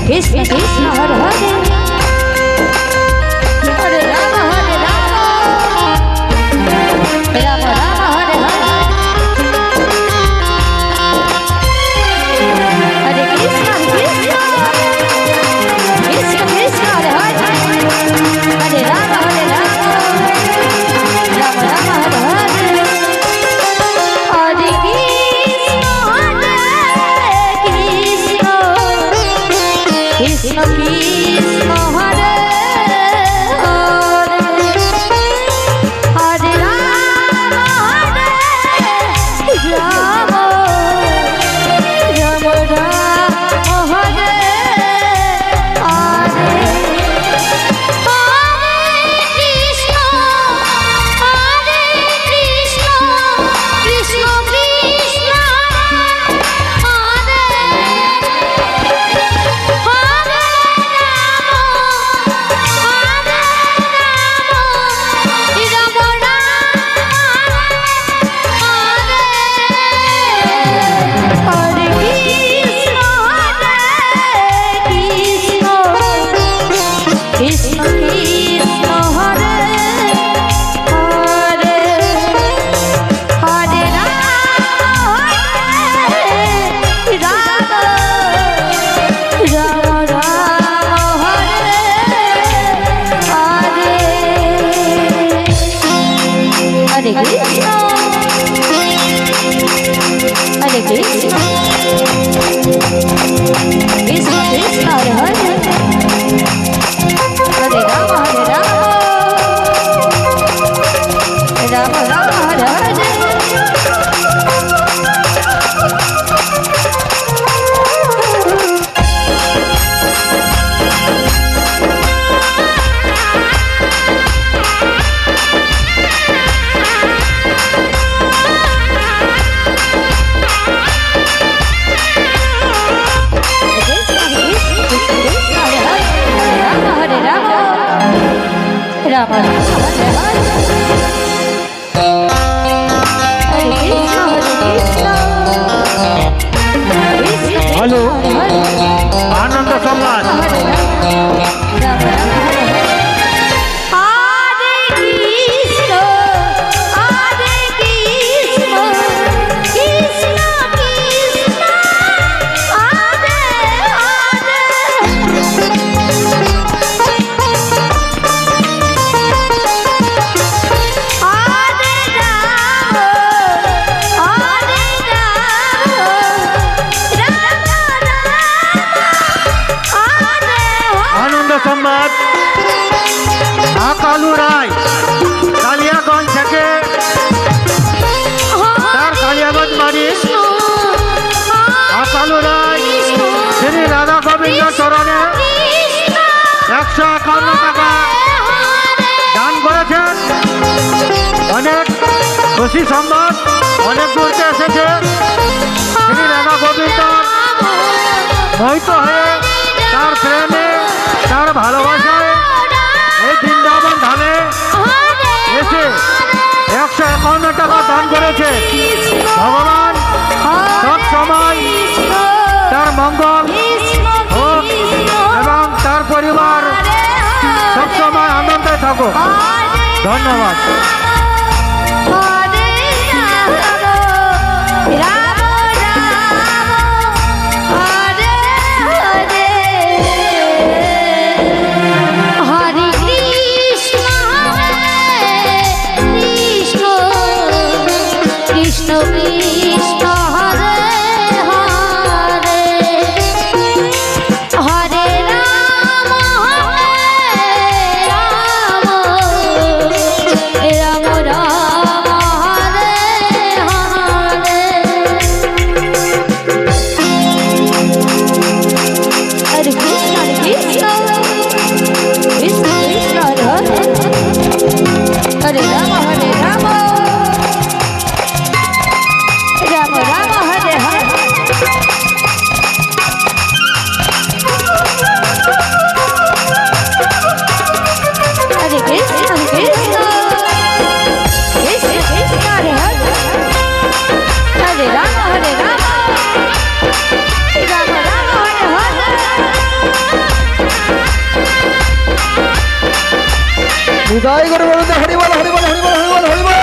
कृष्ण कृष्ण हरे हरे हरे राम राम राम हरे हरे हरे कृष्ण कृष्ण कृष्ण कृष्ण हरे हरे हरे राम राम राम हरे हरे हरे कृष्ण कृष्ण हरे हरे हरे राम राम राम राम हरे हरे कृष्ण कृष्ण कृष्ण कृष्ण हरे हरे हरे राम राम राम हरे हरे हरे कृष्ण हरे कृष्ण कृष्ण कृष्ण हरे हरे हरे राम राम राम हरे हरे राम हरे हेलो आनंद सम्मान সম্মান আকালু রায় কালিয়াগঞ্জ থেকে তার কালিয়াগঞ্জ বাড়ি আকালু রায় শ্রী রাধা গোবিন্দ চরণে 151 টাকা দান করেছেন। অনেক খুশি সংবাদ, অনেক দূরতে এসেছে শ্রী রাধা গোবিন্দ মোহিত হয়ে তার প্রেমে তার ভালোবাসায় এই বৃন্দাবন ধামে এসে 151 টাকা দান করেছে। ভগবান সব সময় তার মঙ্গল হোক এবং তার পরিবার সবসময় আনন্দে থাকুক। ধন্যবাদ। कृष्ण कृष्ण हरे हरे हरे राम राम জয় গুরু গোবিন্দ হরি বল হরি বল হরি বল হরি বল হরি বল।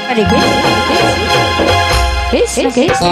হরে কৃষ্ণ কৃষ্ণ কৃষ্ণ